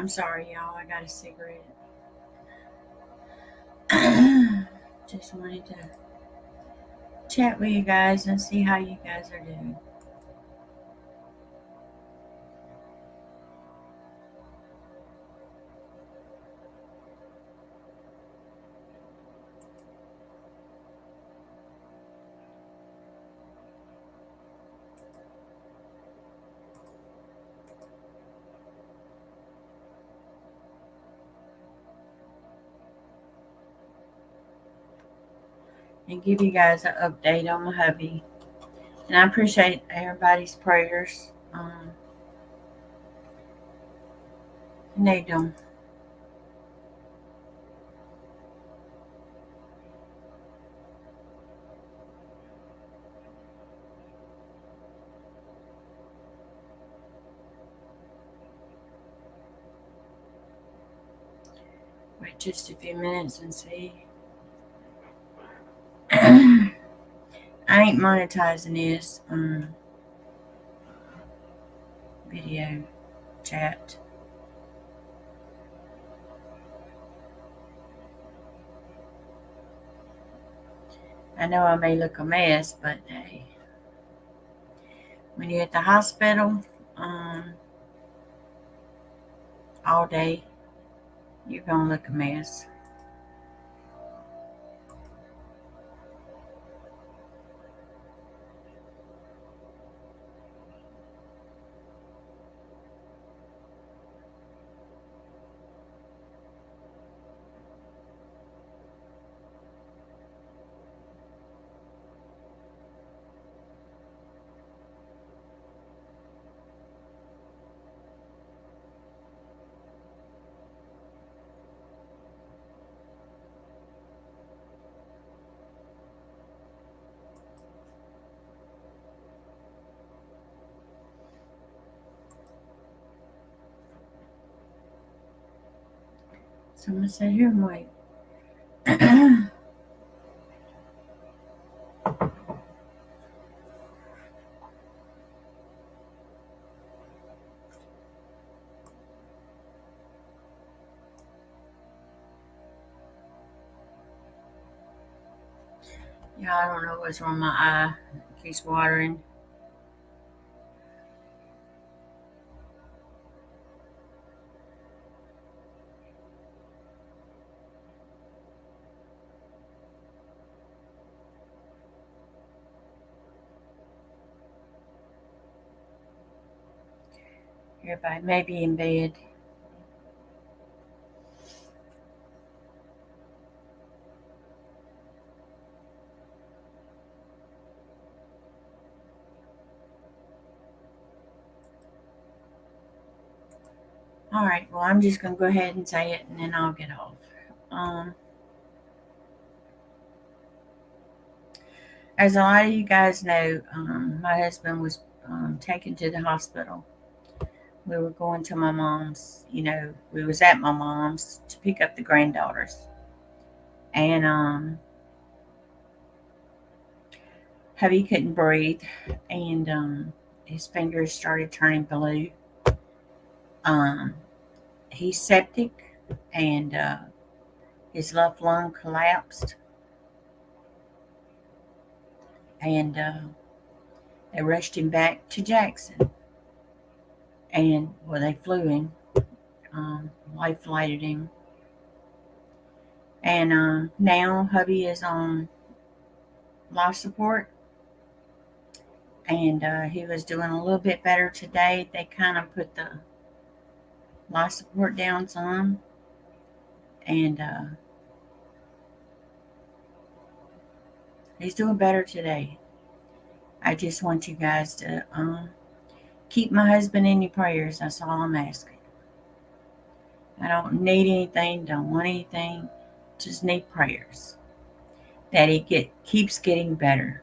I'm sorry, y'all. I got a cigarette. Just wanted to chat with you guys and see how you guys are doing. And give you guys an update on my hubby. And I appreciate everybody's prayers. Need them. Wait just a few minutes and see. I ain't monetizing this video chat. I know I may look a mess, but hey, when you're at the hospital all day, you're gonna look a mess. So I'm gonna sit here and wait. Yeah, I don't know what's wrong with my eye. It keeps watering. Everybody may be in bed. All right, well, I'm just going to go ahead and say it and then I'll get off. As a lot of you guys know, my husband was taken to the hospital. We were going to my mom's, we was at my mom's to pick up the granddaughters. And hubby couldn't breathe and his fingers started turning blue. Um, he's septic and his left lung collapsed and they rushed him back to Jackson and well they flew him, life flighted him, and now hubby is on life support and he was doing a little bit better today. They kind of put the life support down some and he's doing better today. I just want you guys to keep my husband in your prayers. That's all I'm asking. I don't need anything, don't want anything, just need prayers that he keeps getting better.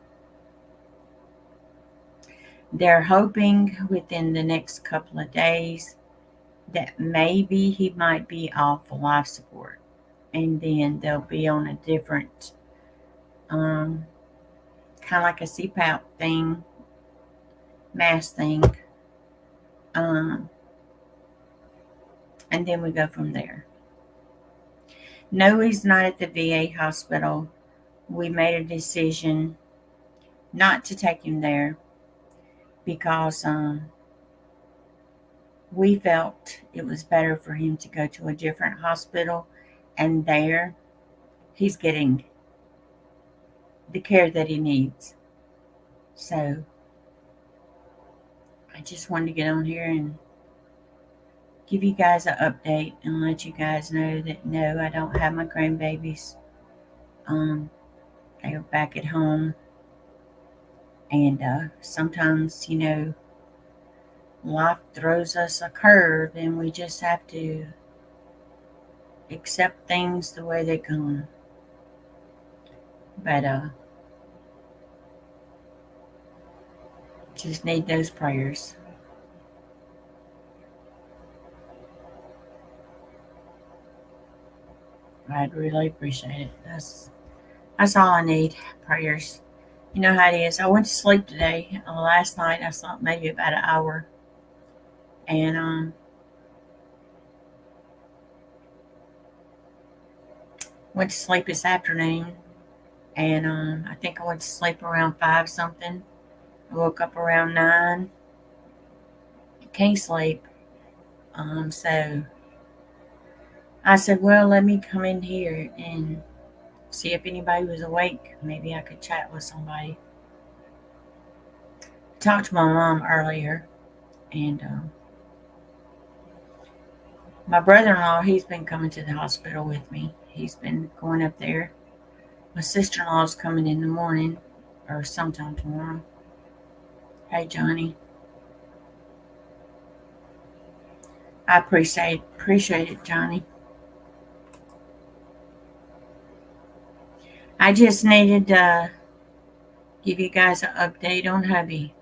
They're hoping within the next couple of days that maybe he might be off of life support and then they'll be on a different kind of like a CPAP thing, mask thing. and then we go from there. No, he's not at the VA hospital. We made a decision not to take him there because we felt it was better for him to go to a different hospital, and there he's getting the care that he needs. So I just wanted to get on here and give you guys an update and let you guys know that no, I don't have my grandbabies. They are back at home, and sometimes, life throws us a curve, and we just have to accept things the way they come. But just need those prayers. I'd really appreciate it. That's all I need. Prayers. You know how it is. I went to sleep today. Last night I slept maybe about an hour, and went to sleep this afternoon. And I think I went to sleep around 5 something. I woke up around 9. Can't sleep. So I said, well, let me come in here and see if anybody was awake. Maybe I could chat with somebody. I talked to my mom earlier, and my brother-in-law, he's been coming to the hospital with me. He's been going up there. My sister-in-law's coming in the morning, or sometime tomorrow. Hey, Johnny. I appreciate it, Johnny. I just needed to give you guys an update on hubby.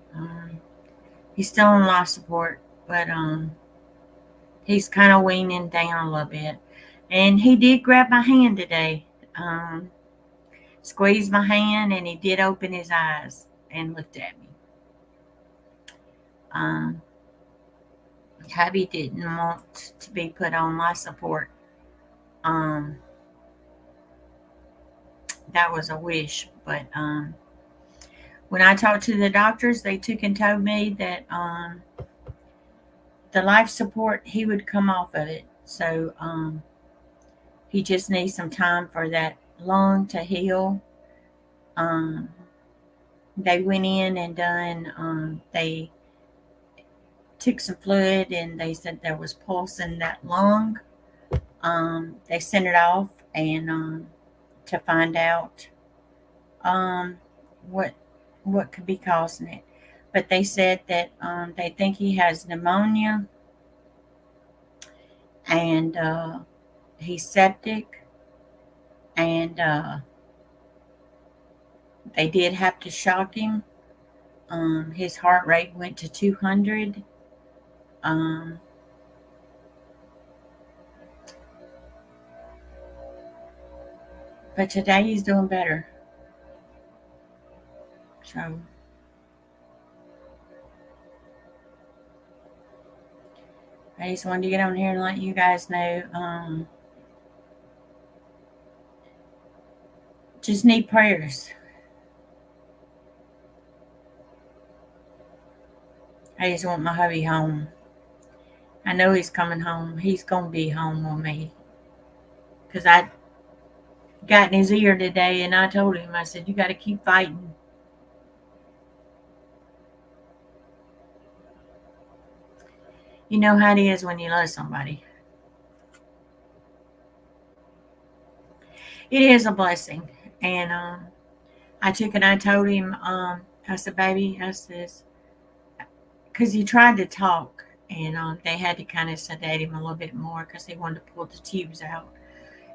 He's still on life support, but he's kind of weaning down a little bit. And he did grab my hand today, squeezed my hand, and he did open his eyes and looked at me. Hubby didn't want to be put on life support. That was a wish, but when I talked to the doctors, they took and told me that the life support, he would come off of it. So he just needs some time for that lung to heal. They went in and done, they took some fluid, and they said there was pulse in that lung. They sent it off and to find out what could be causing it. But they said that they think he has pneumonia, and he's septic, and they did have to shock him. His heart rate went to 200. But today he's doing better. So I just wanted to get on here and let you guys know. Just need prayers. I just want my hubby home. I know he's coming home. He's going to be home with me. Because I got in his ear today, and I told him, I said, you got to keep fighting. You know how it is when you love somebody. It is a blessing. And I took and I told him, I said, baby, I says, because he tried to talk, and they had to kind of sedate him a little bit more because they wanted to pull the tubes out.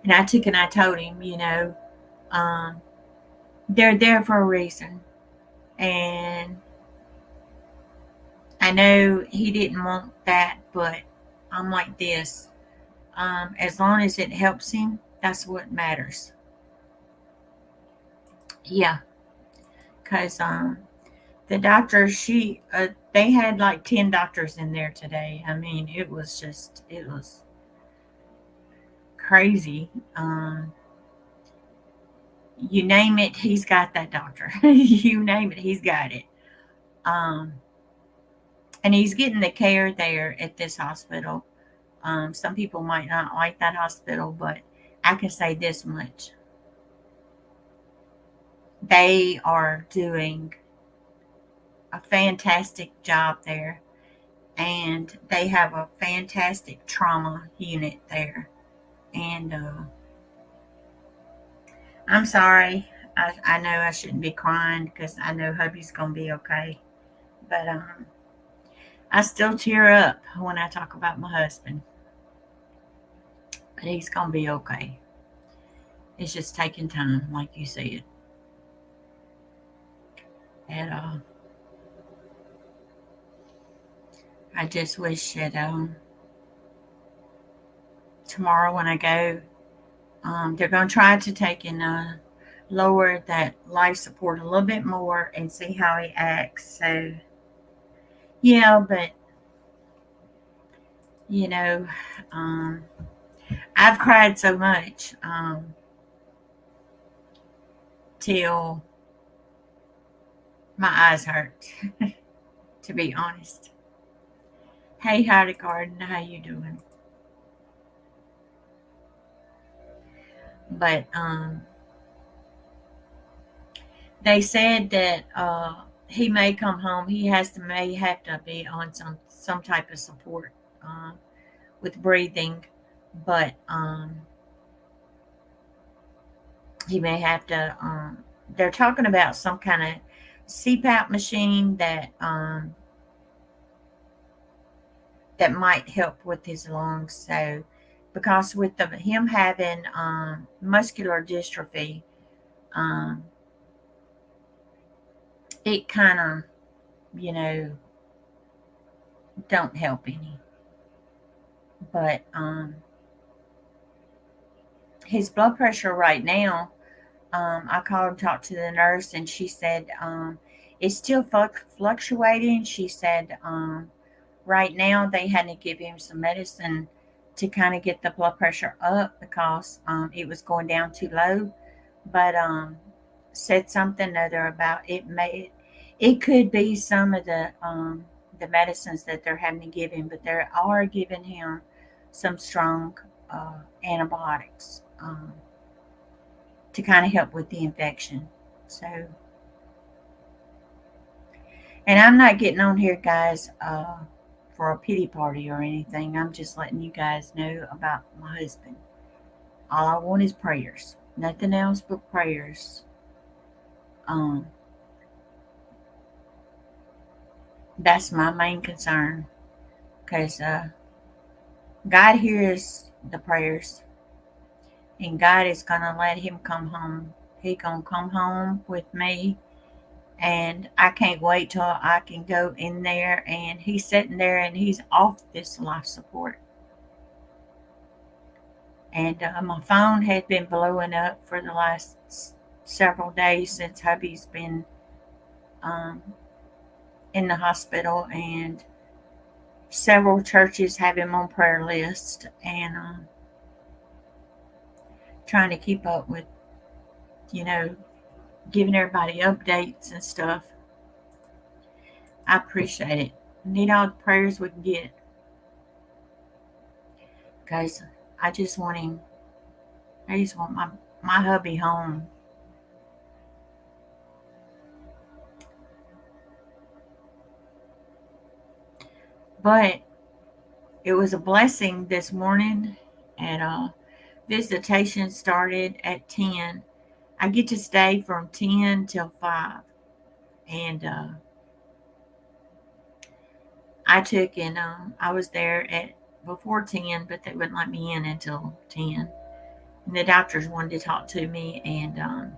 And I took and I told him, they're there for a reason. And I know he didn't want that, but I'm like this. As long as it helps him, that's what matters. Yeah, because the doctor, they had like 10 doctors in there today. I mean, it was crazy. You name it, he's got that doctor. You name it, he's got it. Um, and he's getting the care there at this hospital. Some people might not like that hospital, but I can say this much: they are doing a fantastic job there, and they have a fantastic trauma unit there. And I'm sorry. I know I shouldn't be crying because I know hubby's gonna be okay. But I still tear up when I talk about my husband. But he's gonna be okay. It's just taking time, like you said. And I just wish that tomorrow when I go, they're gonna try to take and lower that life support a little bit more and see how he acts. So yeah, but you know, um, I've cried so much till my eyes hurt. To be honest. Hey, Heidi Garden, how you doing? But they said that he may come home. He may have to be on some type of support uh, with breathing, but he may have to. They're talking about some kind of CPAP machine that might help with his lungs. So, because with him having muscular dystrophy, um, it kind of, you know, don't help any. But his blood pressure right now, I called and talked to the nurse, and she said it's still fluctuating. She said right now they had to give him some medicine to kind of get the blood pressure up because it was going down too low. But said something other about it could be some of the medicines that they're having to give him, but they are giving him some strong antibiotics to kind of help with the infection. So, and I'm not getting on here, guys, for a pity party or anything. I'm just letting you guys know about my husband. All I want is prayers, nothing else but prayers. Um, that's my main concern because God hears the prayers, and God is gonna let him come home. He gonna come home with me, and I can't wait till I can go in there. And he's sitting there, and he's off this life support. And my phone had been blowing up for the last several days since hubby's been um, in the hospital, and several churches have him on prayer list, and trying to keep up with, you know, giving everybody updates and stuff. I appreciate it. Need all the prayers we can get, because I just want him. I just want my hubby home. But it was a blessing this morning, and visitation started at 10. I get to stay from 10 till 5, and I was there at before 10, but they wouldn't let me in until 10. And the doctors wanted to talk to me, and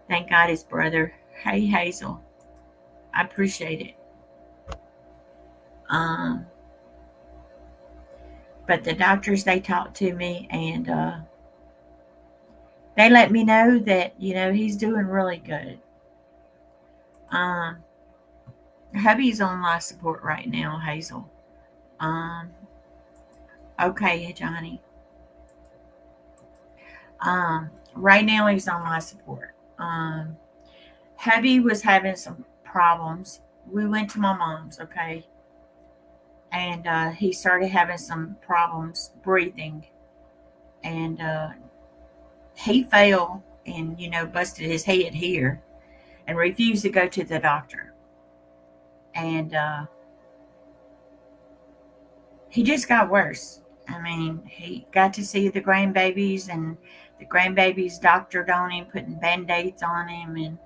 thank God his brother. Hey, Hazel, I appreciate it. Um, but the doctors, they talked to me, and they let me know that, he's doing really good. Um, hubby's on life support right now, Hazel. Um, okay, Johnny. Right now he's on life support. Hubby was having some problems. We went to my mom's, okay, and he started having some problems breathing, and he fell and busted his head here and refused to go to the doctor, and he just got worse. I mean, he got to see the grandbabies, and the grandbabies doctored on him, putting band-aids on him, and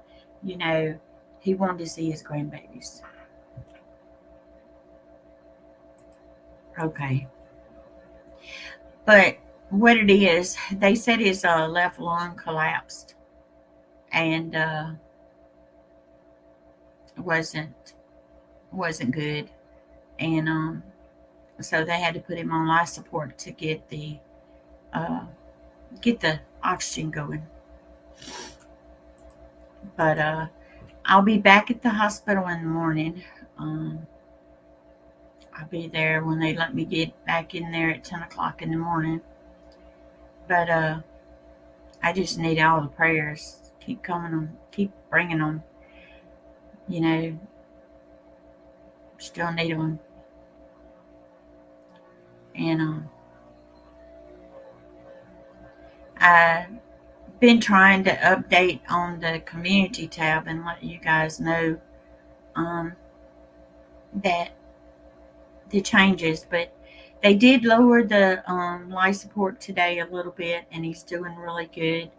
you know, he wanted to see his grandbabies. Okay, but what it is, they said his left lung collapsed, and wasn't wasn't good, and so they had to put him on life support to uh, get the oxygen going. But I'll be back at the hospital in the morning. Um, I'll be there when they let me get back in there at 10 o'clock in the morning. But I just need all the prayers. Keep coming them, keep bringing them. You know, still need them. And I've been trying to update on the community tab and let you guys know um, that the changes, but they did lower the life support today a little bit, and he's doing really good.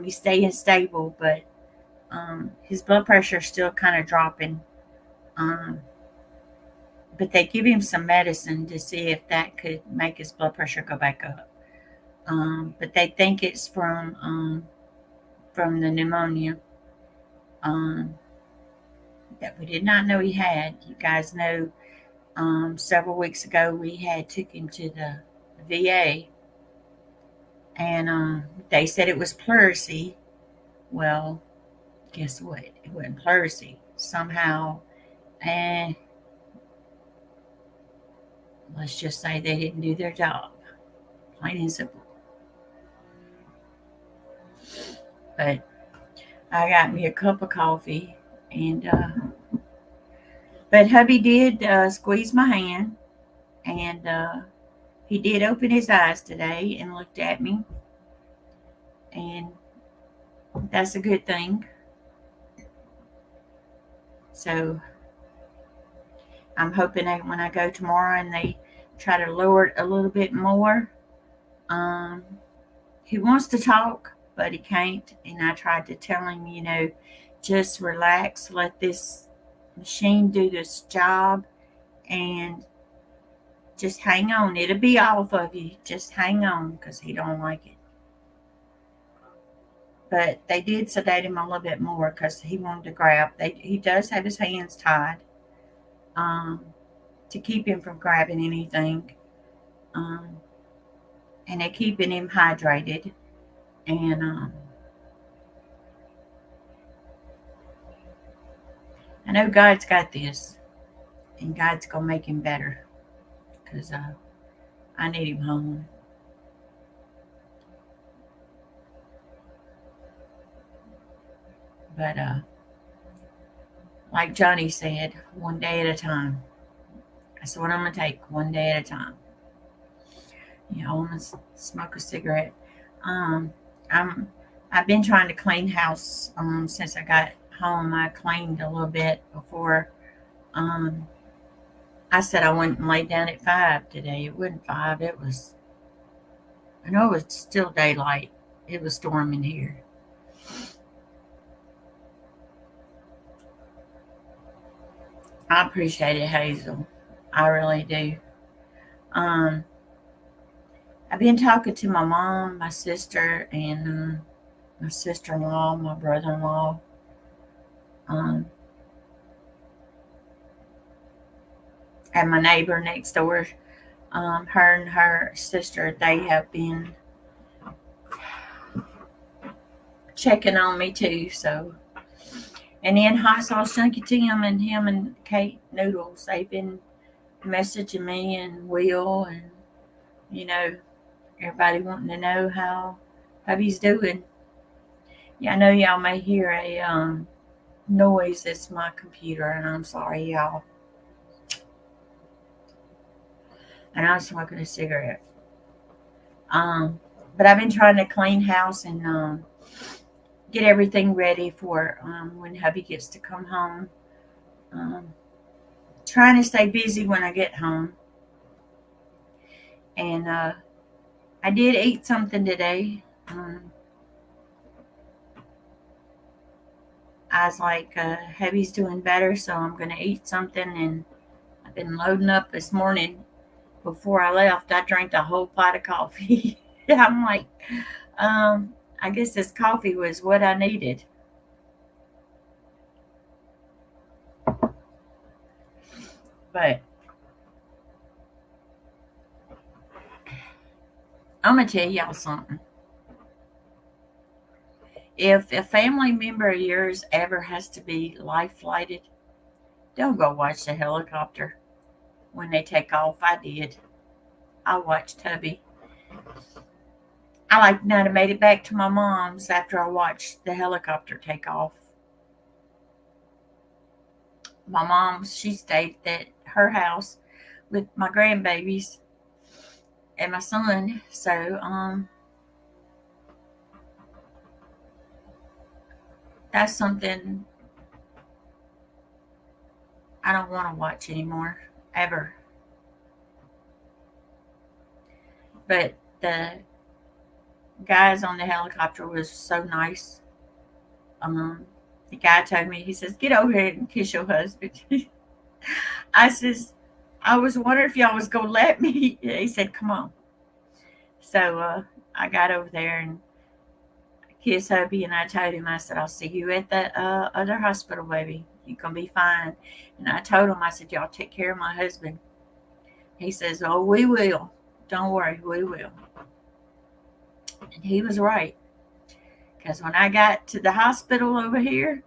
He's staying stable, but his blood pressure is still kind of dropping. Um, but they give him some medicine to see if that could make his blood pressure go back up. But they think it's from the pneumonia um, that we did not know he had. You guys know several weeks ago we had took him to the VA, and they said it was pleurisy. Well, guess what? It wasn't pleurisy. Somehow, and let's just say they didn't do their job, plain and simple. But I got me a cup of coffee, and but hubby did squeeze my hand, and he did open his eyes today and looked at me, and that's a good thing. So I'm hoping that when I go tomorrow and they try to lower it a little bit more, um, he wants to talk, but he can't. And I tried to tell him, just relax, let this machine do this job, and just hang on. It'll be off of you. Just hang on, because he don't like it. But they did sedate him a little bit more because he wanted to grab. He does have his hands tied um, to keep him from grabbing anything. Um, and they're keeping him hydrated. And I know God's got this, and God's gonna make him better, because I need him home. But like Johnny said, one day at a time. That's what I'm gonna take, one day at a time. I'm gonna smoke a cigarette. Um, I'm I've been trying to clean house since I got home. I cleaned a little bit before um, I said I went and laid down at 5 today. It wasn't 5. I know it was still daylight. It was storming here. I appreciate it, Hazel. I really do. Um, I've been talking to my mom, my sister, and my sister-in-law, my brother-in-law. Um, and my neighbor next door. Her and her sister, they have been checking on me too. So, and then Hot Sauce Chunky Tim and him and Kate Noodles, they've been messaging me, and Will, and everybody wanting to know hubby's doing. Yeah, I know y'all may hear a noise. It's my computer, and I'm sorry, y'all. And I'm smoking a cigarette. Um, but I've been trying to clean house and get everything ready for when hubby gets to come home. Um, trying to stay busy when I get home. And I did eat something today. I was like, hubby's doing better, so I'm going to eat something. And I've been loading up this morning. Before I left, I drank a whole pot of coffee. I'm like, um, I guess this coffee was what I needed. But I'm going to tell y'all something. If a family member of yours ever has to be life flighted, don't go watch the helicopter when they take off. I did. I watched hubby. I like now to made it back to my mom's after I watched the helicopter take off. My mom, she stayed at her house with my grandbabies and my son. So that's something I don't want to watch anymore, ever. But the guys on the helicopter was so nice. Um, the guy told me, he says, "Get over here and kiss your husband." I says, "I was wondering if y'all was gonna let me." He said, "Come on." So I got over there and kissed hubby, and I told him, I said, "I'll see you at the other hospital, baby. You're gonna be fine." And I told him, I said, "Y'all take care of my husband." He says, "Oh, we will. Don't worry, we will." And he was right. Because when I got to the hospital over here,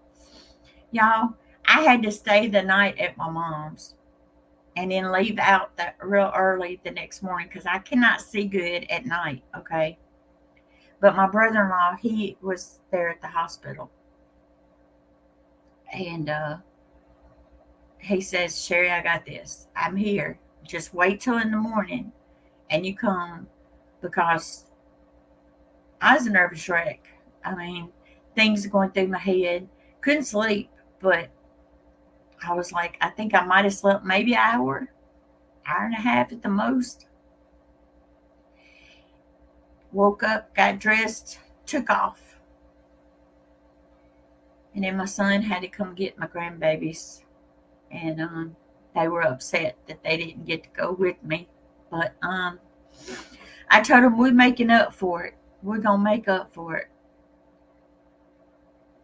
y'all, I had to stay the night at my mom's and then leave out that real early the next morning because I cannot see good at night. Okay. But my brother-in-law, he was there at the hospital. And he says, "Sherry, I got this. I'm here. Just wait till in the morning and you come because I was a nervous wreck. I mean, things going through my head. Couldn't sleep, but I was like, I think I might have slept maybe an hour and a half at the most. Woke up, got dressed, took off. And then my son had to come get my grandbabies. And they were upset that they didn't get to go with me. But I told them we're making up for it. We're going to make up for it.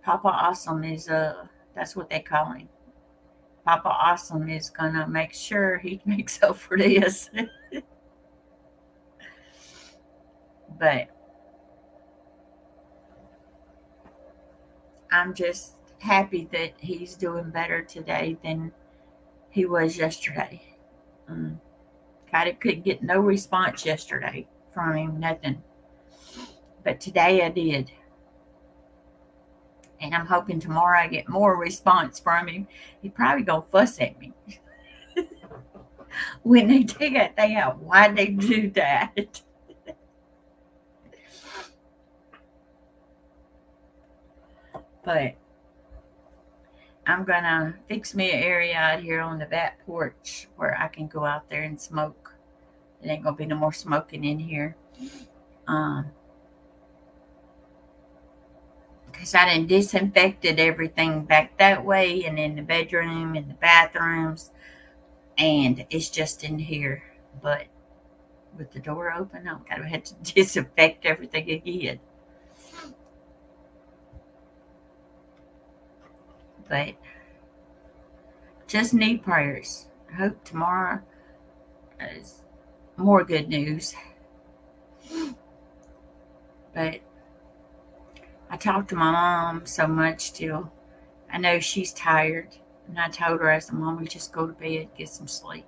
Papa Awesome is, that's what they call him. Papa Awesome is going to make sure he makes up for this. But I'm just happy that he's doing better today than he was yesterday. Um, God, I couldn't get no response yesterday from him, nothing. But today I did. And I'm hoping tomorrow I get more response from him. He probably gonna fuss at me when they take that thing out. Why'd they do that? But I'm gonna fix me an area out here on the back porch where I can go out there and smoke. It ain't gonna be no more smoking in here. Um, because I done disinfected everything back that way and in the bedroom and the bathrooms, and it's just in here. But with the door open, I'm gonna have to disinfect everything again. But just need prayers. I hope tomorrow is more good news. But I talked to my mom so much till I know she's tired. And I told her, I said, "Mom, we just go to bed, get some sleep."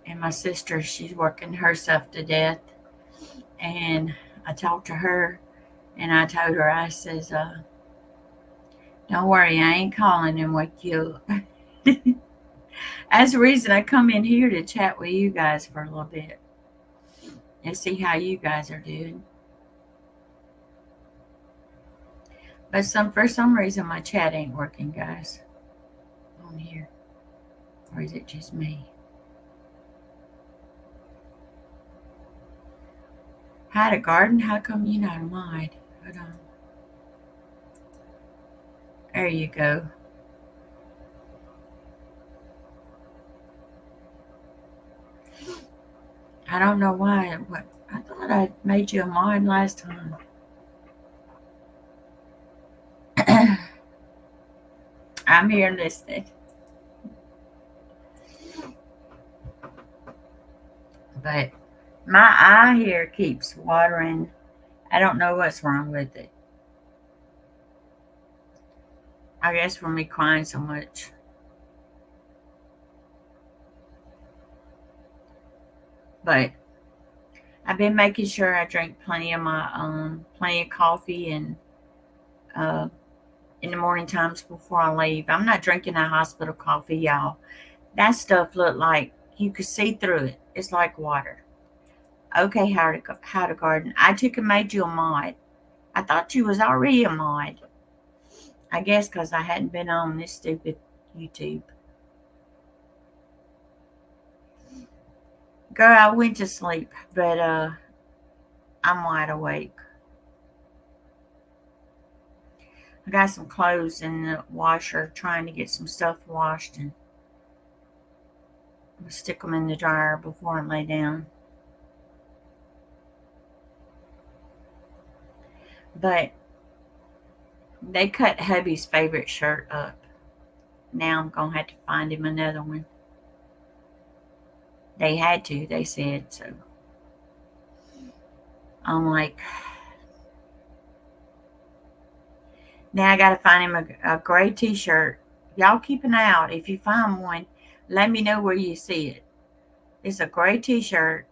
And my sister, she's working herself to death. And I talked to her and I told her, I says, don't worry, I ain't calling and wake you up. That's the reason I come in here to chat with you guys for a little bit and see how you guys are doing. But for some reason my chat ain't working, guys, on here. Or is it just me? Had a garden? How come you not mind? Hold on. There you go. I don't know why. I thought I made you a mod last time. I'm here listening. But my eye here keeps watering. I don't know what's wrong with it. I guess from me crying so much. But I've been making sure I drink plenty of coffee and uh, in the morning times before I leave. I'm not drinking that hospital coffee, y'all. That stuff looked like you could see through it. It's like water. Okay, how to garden. I took and made you a mod. I thought you was already a mod. I guess because I hadn't been on this stupid YouTube. Girl, I went to sleep, but I'm wide awake. I got some clothes in the washer, trying to get some stuff washed, and I'm gonna stick them in the dryer before I lay down. But they cut hubby's favorite shirt up. Now I'm gonna have to find him another one. They had to, they said so. I'm like, now I gotta find him a gray t-shirt. Y'all keep an eye out. If you find one, let me know where you see it. It's a gray t-shirt.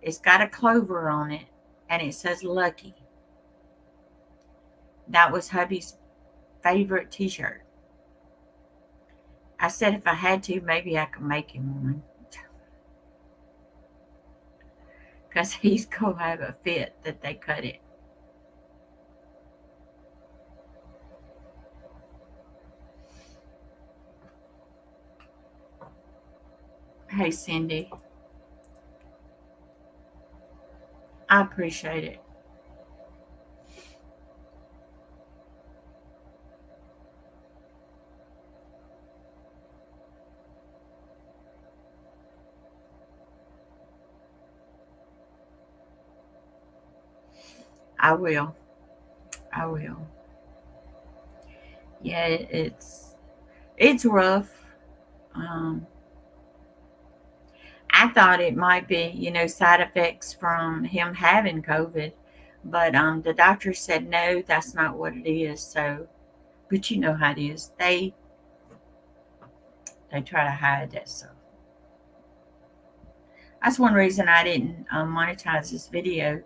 It's got a clover on it, and it says Lucky. That was hubby's favorite t-shirt. I said if I had to, maybe I could make him one. Because he's going to have a fit that they cut it. Hey, Cindy. I appreciate it. I will. I will. Yeah, it's rough. Um, I thought it might be, side effects from him having COVID, but the doctor said no, that's not what it is. So, but you know how it is. They try to hide that stuff. That's one reason I didn't monetize this video,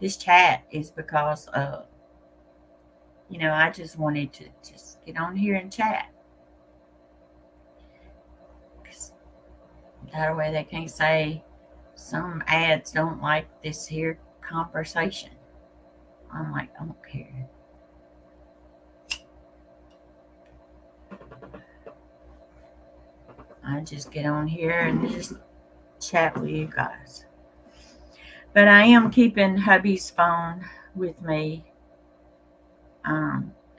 this chat, is because I just wanted to just get on here and chat. 'Cause that way they can't say some ads don't like this here conversation. I'm like, I don't care. I just get on here and just chat with you guys. But I am keeping hubby's phone with me.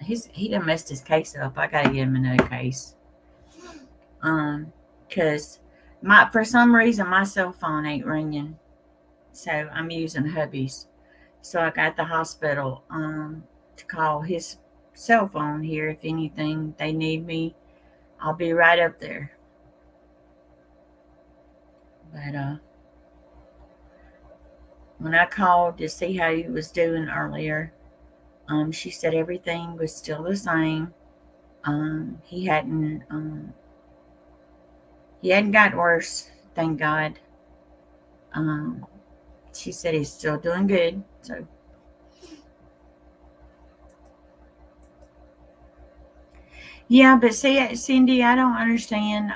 He done messed his case up. I gotta get him another case. Cause for some reason my cell phone ain't ringing, so I'm using hubby's. So I got the hospital to call his cell phone here. If anything they need me, I'll be right up there. But when I called to see how he was doing earlier, she said everything was still the same. He hadn't gotten worse, thank God. Um, she said he's still doing good. So, yeah, but see, Cindy, I don't understand.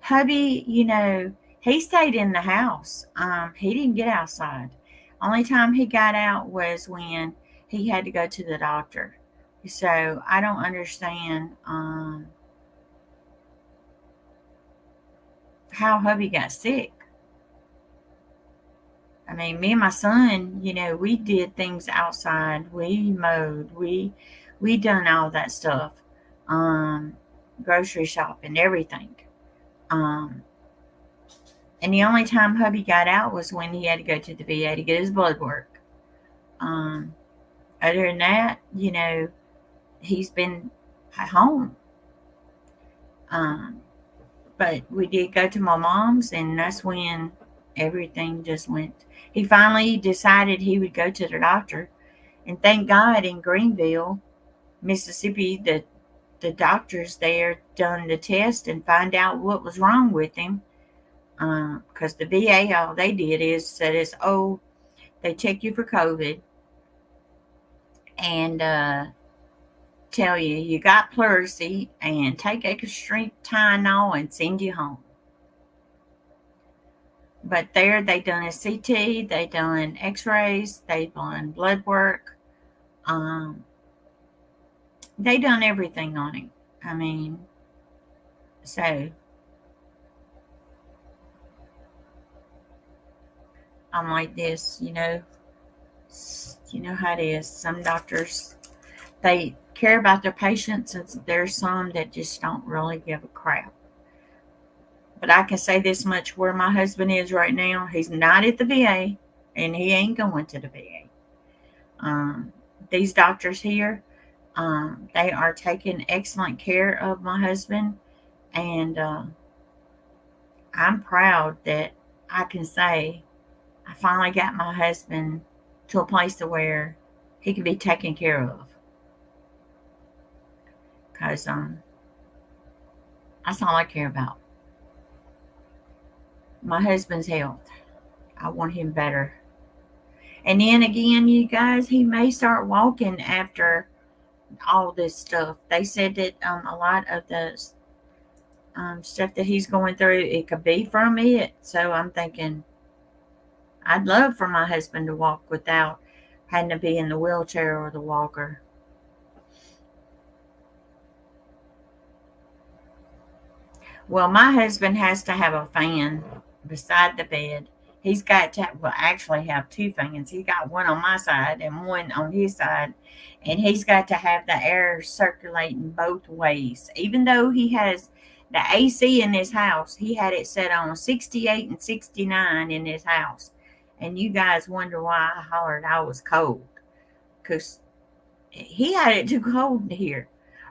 Hubby, he stayed in the house. He didn't get outside. Only time he got out was when he had to go to the doctor. So I don't understand how hubby got sick. I mean, me and my son, we did things outside. We mowed. We done all that stuff. Um, Grocery shopping, everything. Um, and the only time hubby got out was when he had to go to the VA to get his blood work. Um, Other than that, he's been at home. Um, but we did go to my mom's, and that's when everything just went. He finally decided he would go to the doctor, and thank God in Greenville, Mississippi, the doctors there done the test and find out what was wrong with him. Because the VA, all they did is said it's they check you for COVID and tell you you got pleurisy and take extra strength Tylenol and send you home. But there they done a CT, they done X-rays, they done blood work. Um, they done everything on him. I mean, so I'm like this, you know how it is. Some doctors they care about their patients, and there's some that just don't really give a crap. But I can say this much: where my husband is right now, he's not at the VA, and he ain't going to the VA. These doctors here, they are taking excellent care of my husband, and I'm proud that I can say I finally got my husband to a place to where he can be taken care of. Because that's all I care about. My husband's health. I want him better. And then again, you guys, he may start walking after all this stuff. They said that a lot of the stuff that he's going through, it could be from it. So I'm thinking, I'd love for my husband to walk without having to be in the wheelchair or the walker. Well, my husband has to have a fan beside the bed. He's got to, well, actually have two fans. He's got one on my side and one on his side. And he's got to have the air circulating both ways. Even though he has the AC in his house, he had it set on 68 and 69 in his house. And you guys wonder why I hollered I was cold. Because he had it too cold here.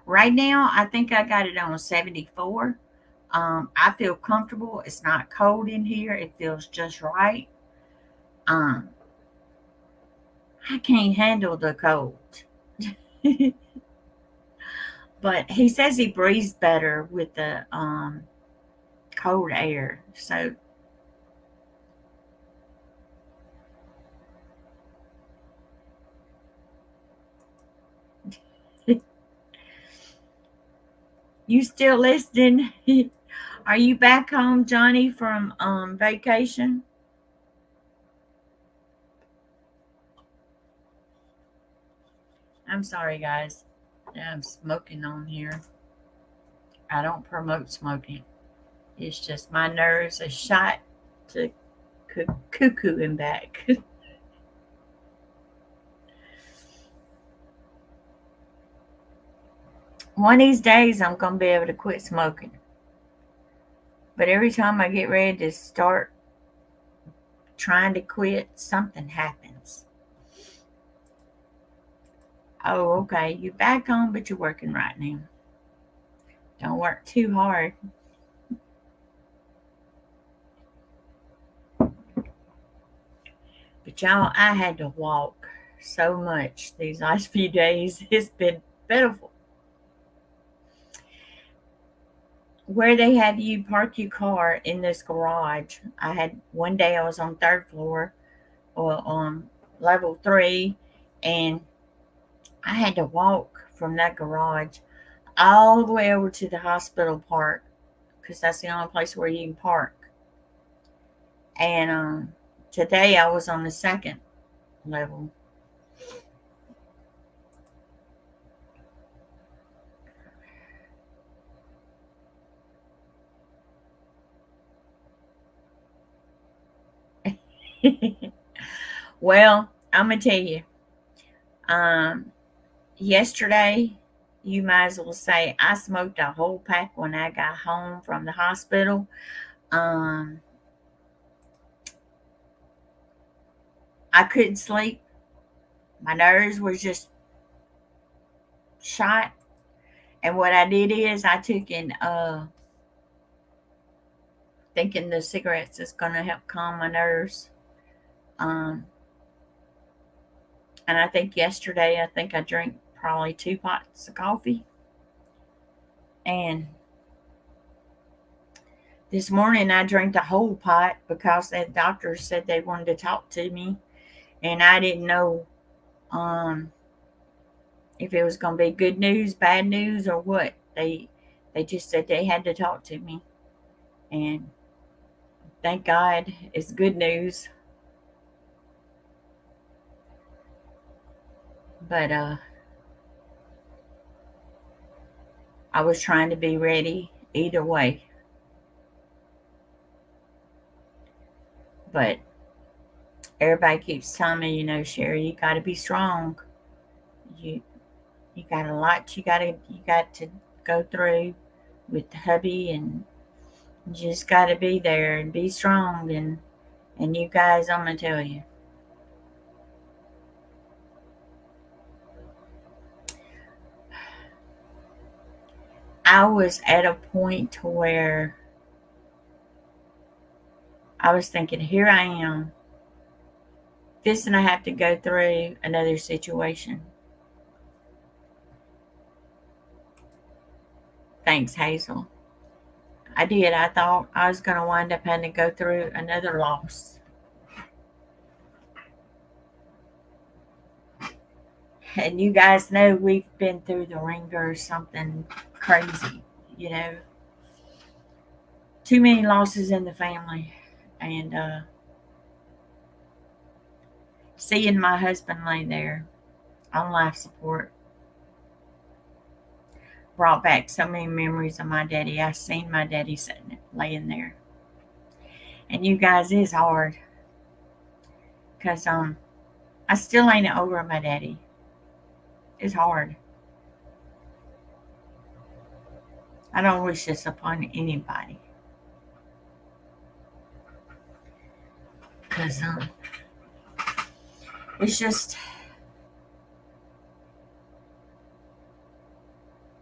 Right now, I think I got it on 74. I feel comfortable. It's not cold in here. It feels just right. Um, I can't handle the cold. But he says he breathes better with the cold air. So you still listening? Are you back home, Johnny, from vacation? I'm sorry, guys. I'm smoking on here. I don't promote smoking. It's just my nerves are shot to cuckoo and back. One of these days, I'm going to be able to quit smoking. But every time I get ready to start trying to quit, something happens. Oh, okay. You're back home, but you're working right now. Don't work too hard. But y'all, I had to walk so much these last few days. It's been pitiful. where they have you park your car in this garage. I had one day I was on third floor or on level three, and I had to walk from that garage all the way over to the hospital park because that's the only place where you can park. And today I was on the second level. Well, I'm gonna tell you. Um, Yesterday, you might as well say I smoked a whole pack when I got home from the hospital. Um, I couldn't sleep. My nerves were just shot. And what I did is I took in thinking the cigarettes is gonna help calm my nerves. Um, and I think yesterday I drank probably 2 pots of coffee. And this morning I drank the whole pot because the doctor said they wanted to talk to me, and I didn't know um, if it was going to be good news, bad news, or what. They just said they had to talk to me, and thank God it's good news. But I was trying to be ready either way. But everybody keeps telling me, Sherry, you got to be strong. You you got a lot you got to go through with the hubby, and you just got to be there and be strong. And you guys, I'm gonna tell you, I was at a point to where I was thinking, here I am, this and I have to go through another situation. Thanks, Hazel. I did. I thought I was going to wind up having to go through another loss. And you guys know we've been through the ringer or something crazy, you know, too many losses in the family. And seeing my husband lay there on life support brought back so many memories of my daddy. I seen my daddy sitting laying there. And you guys, it's hard because I still ain't over my daddy. It's hard. I don't wish this upon anybody because it's just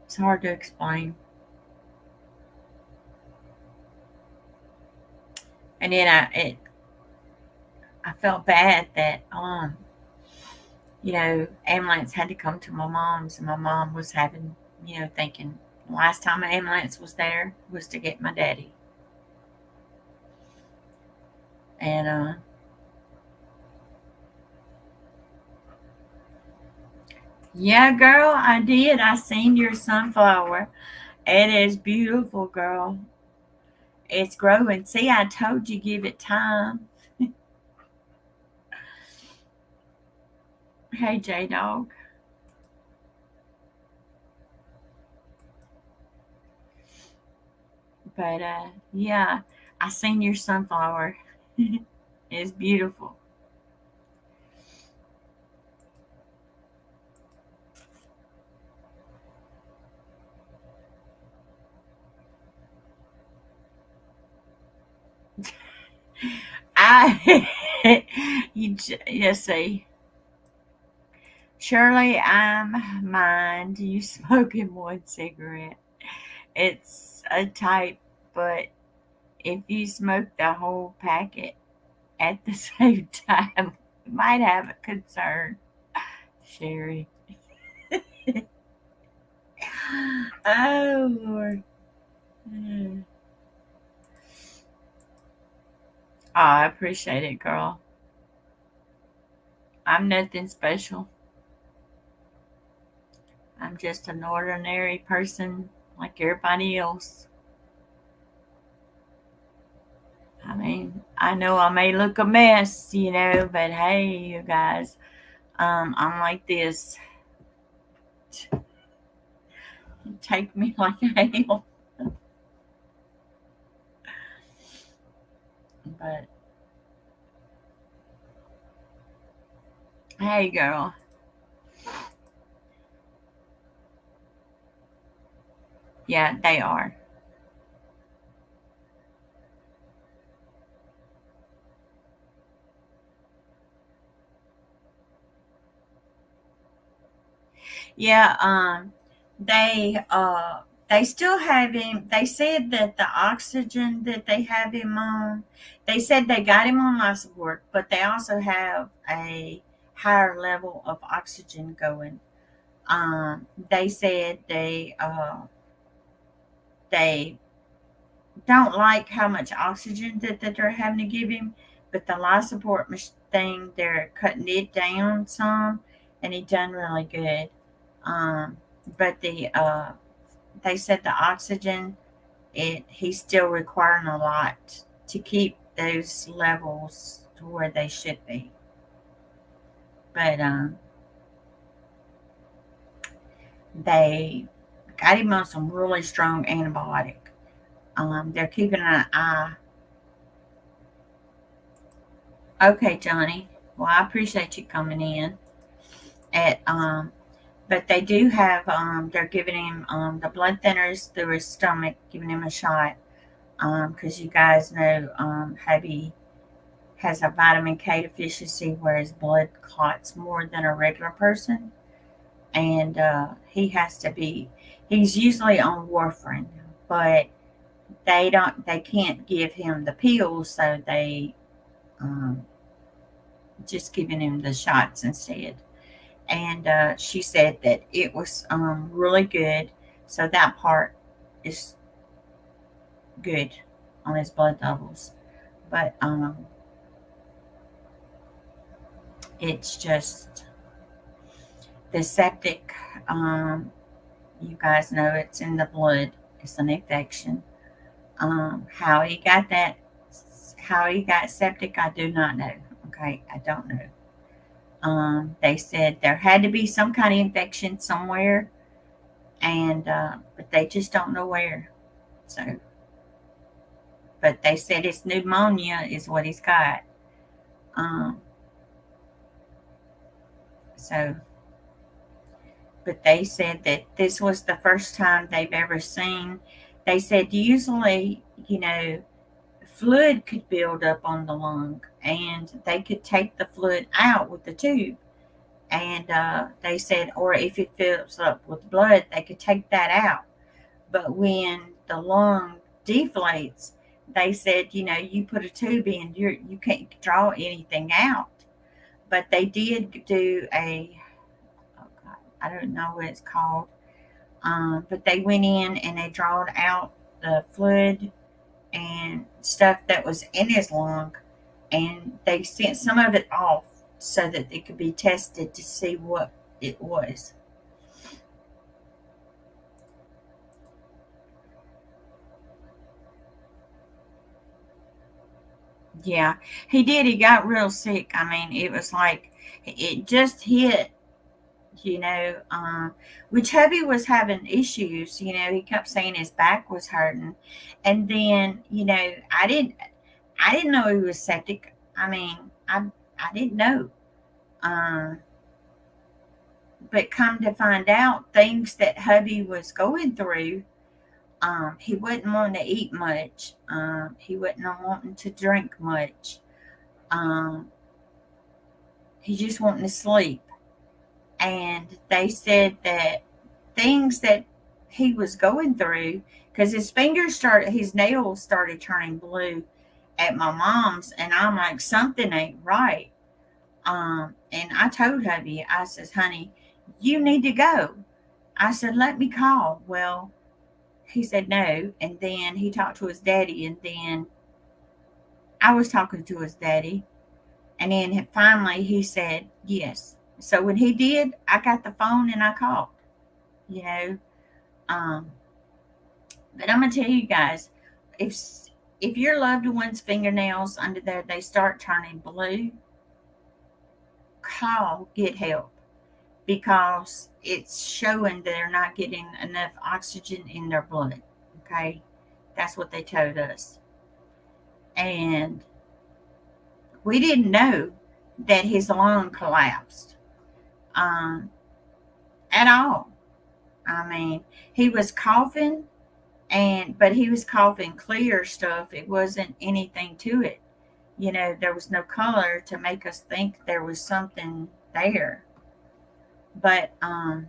it's hard to explain. And then I felt bad that ambulance had to come to my mom's, and my mom was having, thinking the last time an ambulance was there was to get my daddy. And yeah, girl, I did. I seen your sunflower. It is beautiful, girl. It's growing. See, I told you give it time. Hey, J Dog. But yeah, I seen your sunflower. It's beautiful. I you see, Shirley, I'm mind you smoking one cigarette. It's a type, but if you smoke the whole packet at the same time, you might have a concern, Sherry. Oh Lord. Mm. Oh, I appreciate it, girl. I'm nothing special. I'm just an ordinary person like everybody else. I mean, I know I may look a mess, but hey, you guys, I'm like this. Take me like I am. But hey, girl. Yeah, they are. Yeah, they still have him. They said that the oxygen that they have him on, they said they got him on life support, but they also have a higher level of oxygen going. They said they don't like how much oxygen that they're having to give him, but the life support thing, they're cutting it down some, and he done really good. Um, but they said the oxygen, he's still requiring a lot to keep those levels to where they should be. But they got him on some really strong antibiotic. They're keeping an eye. Okay, Johnny. Well, I appreciate you coming in. At But they do have they're giving him the blood thinners through his stomach, giving him a shot. Because you guys know hubby has a vitamin K deficiency where his blood clots more than a regular person, and he's usually on warfarin, but they can't give him the pills, so they um, just giving him the shots instead. And she said that it was really good, so that part is good on his blood levels, but it's just the septic. You guys know it's in the blood. It's an infection. How he got that, how he got septic, I do not know. Okay, I don't know. They said there had to be some kind of infection somewhere, and but they just don't know where. So, but they said it's pneumonia is what he's got. Um, so, but they said that this was the first time they've ever seen. They said usually, fluid could build up on the lung, and they could take the fluid out with the tube. And they said, or if it fills up with blood, they could take that out. But when the lung deflates, they said, you put a tube in, you can't draw anything out. But they did do oh God, I don't know what it's called. But they went in and they drawed out the fluid and stuff that was in his lung, and they sent some of it off so that it could be tested to see what it was. Yeah, he did. He got real sick. I mean, it was like it just hit, which hubby was having issues. He kept saying his back was hurting, and then I didn't know he was septic. I mean, I didn't know. Um, but come to find out, things that hubby was going through, he wouldn't want to eat much. He wasn't wanting to drink much. Um, he just wanting to sleep. And they said that things that he was going through, because his nails started turning blue at my mom's, and I'm like, something ain't right. And I told hubby, I says, honey, you need to go. I said, let me call. Well, he said no. And then he talked to his daddy. And then I was talking to his daddy. And then finally he said yes. So when he did, I got the phone and I called, you know. Um, but I'm going to tell you guys, if if your loved one's fingernails under there, they start turning blue, call, get help, because it's showing they're not getting enough oxygen in their blood. Okay, that's what they told us. And we didn't know that his lung collapsed um, at all. I mean, he was coughing, but he was coughing clear stuff. It wasn't anything to it. There was no color to make us think there was something there. But now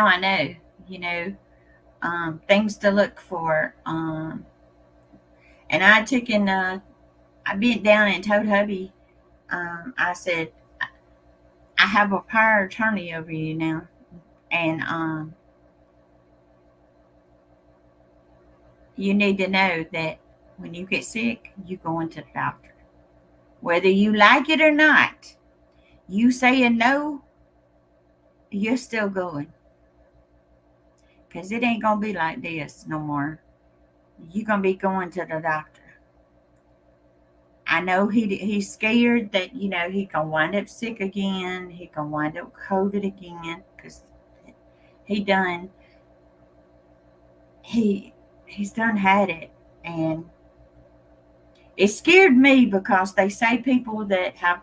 I know, you know, things to look for. And I bent down and told hubby, I said, I have a power of attorney over you now. And you need to know that when you get sick, you go into the doctor. Whether you like it or not, you saying no, you're still going. Because it ain't going to be like this no more. You're going to be going to the doctor. I know he's scared that, he can wind up sick again. He can wind up COVID again. Because he done, he's done had it. And it scared me because they say people that have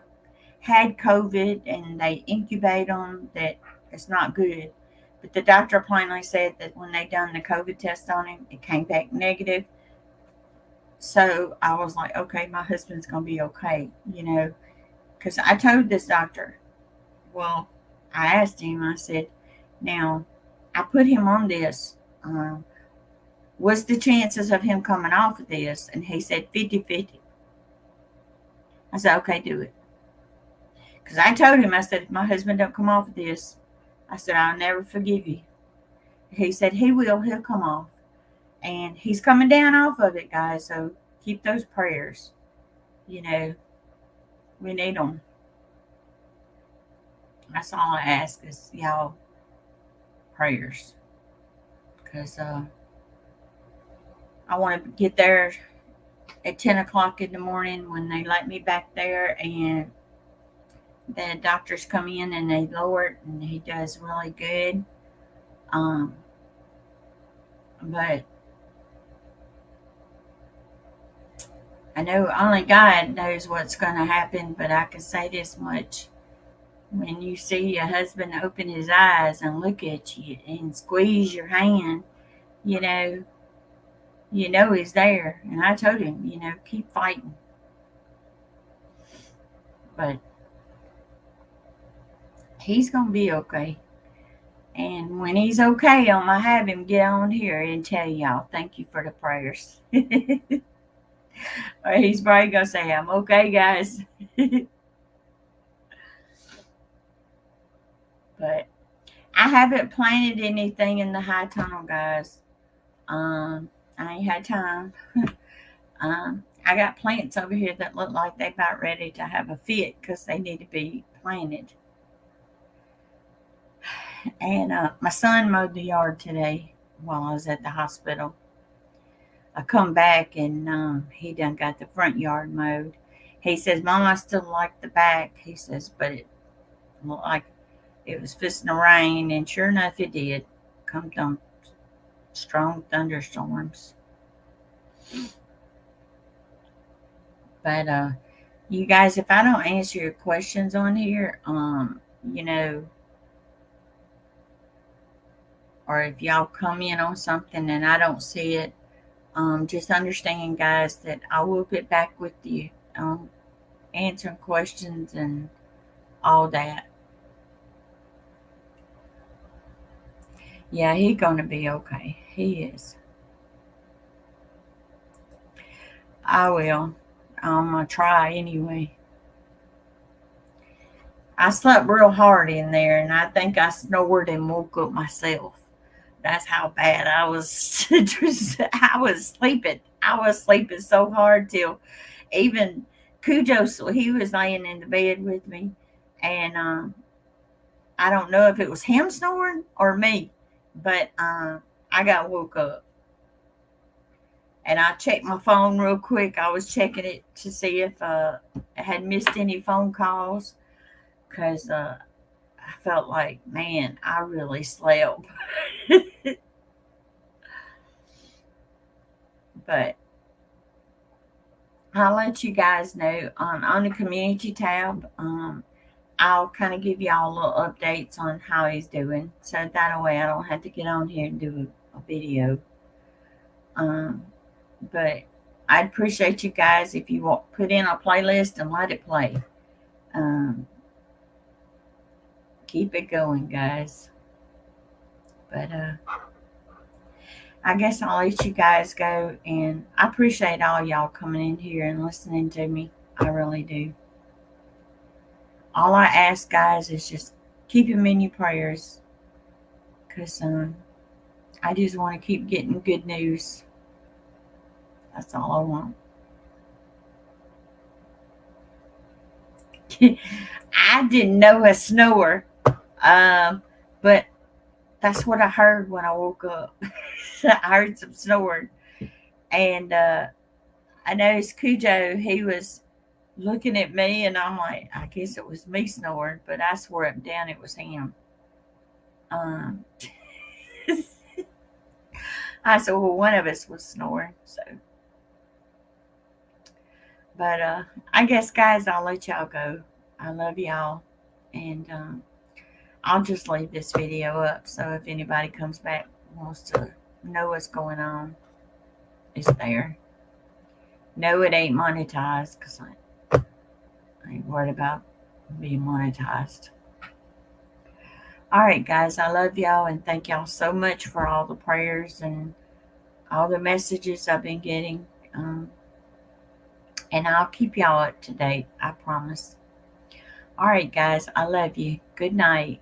had COVID and they incubate them, that it's not good. But the doctor plainly said that when they done the COVID test on him, it came back negative. So I was like, okay, my husband's going to be okay, because I told this doctor, well, I asked him, I said, now, I put him on this. What's the chances of him coming off of this? And he said 50-50. I said, okay, do it. Because I told him, I said, if my husband don't come off of this, I said, I'll never forgive you. He said, he will. He'll come off. And he's coming down off of it, guys. So keep those prayers. We need them. That's all I ask is y'all prayers. Because I want to get there at 10 o'clock in the morning when they let me back there, and the doctors come in and they lower it, and he does really good. But I know only God knows what's going to happen, but I can say this much. When you see your husband open his eyes and look at you and squeeze your hand, you know, he's there. And I told him, keep fighting. But he's going to be okay. And when he's okay, I'm going to have him get on here and tell y'all, thank you for the prayers. Or he's probably going to say, I'm okay, guys. But I haven't planted anything in the high tunnel, guys. I ain't had time. I got plants over here that look like they about ready to have a fit because they need to be planted. And my son mowed the yard today while I was at the hospital. I come back and he done got the front yard mowed. He says, Mom, I still like the back. He says, but it looked like it was fixing to rain, and sure enough, it did. Come down strong thunderstorms. But you guys, if I don't answer your questions on here, or if y'all come in on something and I don't see it, just understand, guys, that I will get back with you, answering questions and all that. Yeah, he's gonna be okay. He is. I will. I'm gonna try anyway. I slept real hard in there, and I think I snored and woke up myself. That's how bad I was. I was sleeping. I was sleeping so hard till even Cujo, so he was laying in the bed with me, and I don't know if it was him snoring or me, but I got woke up and I checked my phone real quick. I was checking it to see if I had missed any phone calls because I felt like, man, I really slept. But I'll let you guys know on the community tab. I'll kind of give y'all little updates on how he's doing, so that way I don't have to get on here and do a video. Um, but I'd appreciate you guys if you will put in a playlist and let it play. Um, keep it going, guys. But I guess I'll let you guys go, and I appreciate all y'all coming in here and listening to me. I really do. All I ask, guys, is just keep him in your prayers, because I just want to keep getting good news. That's all I want. I didn't know a snore, but that's what I heard when I woke up. I heard some snoring, and I noticed Cujo. He was looking at me, and I'm like, I guess it was me snoring, but I swore up and down it was him. Um, I said, well, one of us was snoring. So, but I guess, guys, I'll let y'all go. I love y'all, and I'll just leave this video up. So if anybody comes back wants to know what's going on, it's there. No, it ain't monetized because I ain't worried about being monetized. All right, guys, I love y'all and thank y'all so much for all the prayers and all the messages I've been getting. And I'll keep y'all up to date, I promise. All right, guys, I love you. Good night.